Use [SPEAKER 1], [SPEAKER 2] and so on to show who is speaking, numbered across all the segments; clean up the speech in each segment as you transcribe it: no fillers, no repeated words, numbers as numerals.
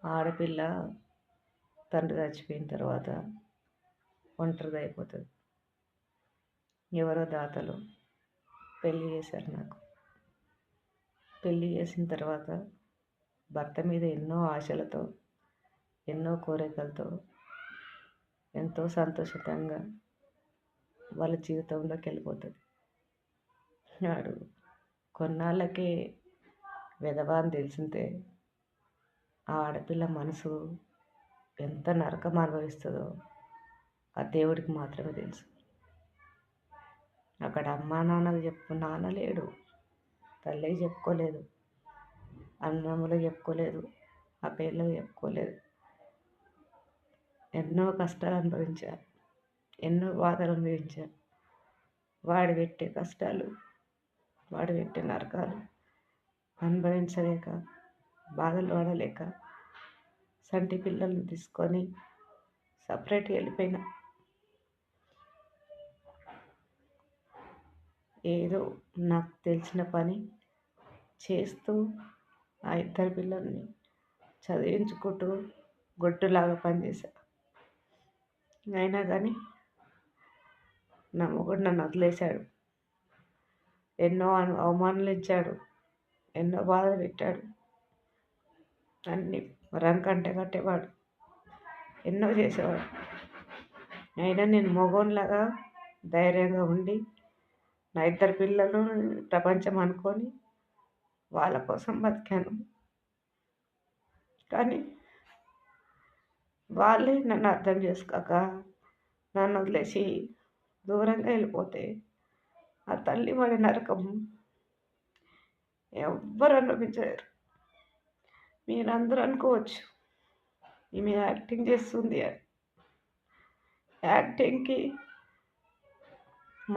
[SPEAKER 1] ఆడపిల్ల తండ్రి చచ్చిపోయిన తర్వాత ఒంటరిగా అయిపోతుంది. ఎవరో దాతలు పెళ్లి చేశారు నాకు. పెళ్లి చేసిన తర్వాత భర్త మీద ఎన్నో ఆశలతో, ఎన్నో కోరికలతో, ఎంతో సంతోషంగా వాళ్ళ జీవితంలోకి వెళ్ళిపోతుంది. వాడు కొన్నాళ్ళకే విధవ అని తెలిసిందే ఆ ఆడపిల్ల మనసు ఎంత నరకం అనుభవిస్తుందో ఆ దేవుడికి మాత్రమే తెలుసు. అక్కడ అమ్మా నాన్నలు నాన్న లేడు, తల్లి చెప్పుకోలేదు, అన్నములు చెప్పుకోలేదు, ఆ పిల్లలు చెప్పుకోలేదు. ఎన్నో కష్టాలు అనుభవించా, ఎన్నో బాధలు అనుభవించా. వాడు పెట్టే కష్టాలు, వాడు పెట్టే నరకాలు అనుభవించలేక, బాధలు పడలేక సంటి పిల్లల్ని తీసుకొని సపరేట్గా వెళ్ళిపోయినా. ఏదో నాకు తెలిసిన పని చేస్తూ ఆ ఇద్దరు పిల్లల్ని చదివించుకుంటూ గొడ్డులాగా పనిచేశా. అయినా కానీ నా మొగుడు నన్ను వదిలేశాడు. ఎన్నో అవమానాలు ఇచ్చాడు, ఎన్నో బాధలు పెట్టాడు, అన్నీ రంకంటే కట్టేవాడు, ఎన్నో చేసేవాడు. అయినా నేను మగోనిలాగా ధైర్యంగా ఉండి నా ఇద్దరు పిల్లలు ప్రపంచం అనుకొని వాళ్ళ కోసం బతికాను. కానీ వాళ్ళే నన్ను అర్థం చేసుకోక నన్ను వదిలేసి దూరంగా వెళ్ళిపోతే ఆ తల్లి పడే నరకం ఎవ్వరు అనుభవించలేరు. మీరందరూ అనుకోవచ్చు ఈమె యాక్టింగ్ చేస్తుంది అని. యాక్టింగ్కి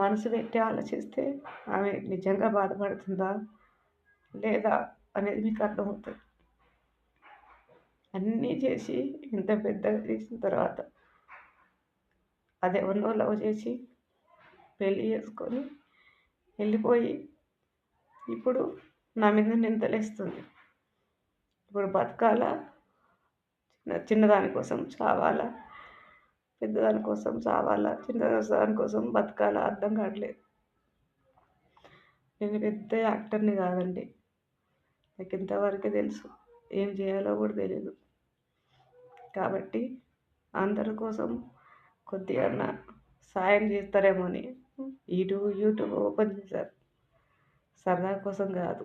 [SPEAKER 1] మనసు పెట్టి ఆలోచిస్తే ఆమె నిజంగా బాధపడుతుందా లేదా అనేది మీకు అర్థమవుతుంది. అన్నీ చేసి ఇంత పెద్దగా చేసిన తర్వాత అదెవరినో లవ్ చేసి పెళ్ళి చేసుకొని వెళ్ళిపోయి ఇప్పుడు నా మీద నిందలేస్తుంది. ఇప్పుడు బతకాలా, చిన్నదాని కోసం చావాలా, పెద్దదాని కోసం చావాలా, చిన్నదాని కోసం బతకాలా అర్థం కావట్లేదు. నేను పెద్ద యాక్టర్ని కాదండి, నాకు ఇంతవరకే తెలుసు, ఏం చేయాలో కూడా తెలియదు. కాబట్టి అందరి కోసం కొద్దిగా సాయం చేస్తారేమో అని యూట్యూబ్ ఓపెన్ చేశారు. సరదా కోసం కాదు.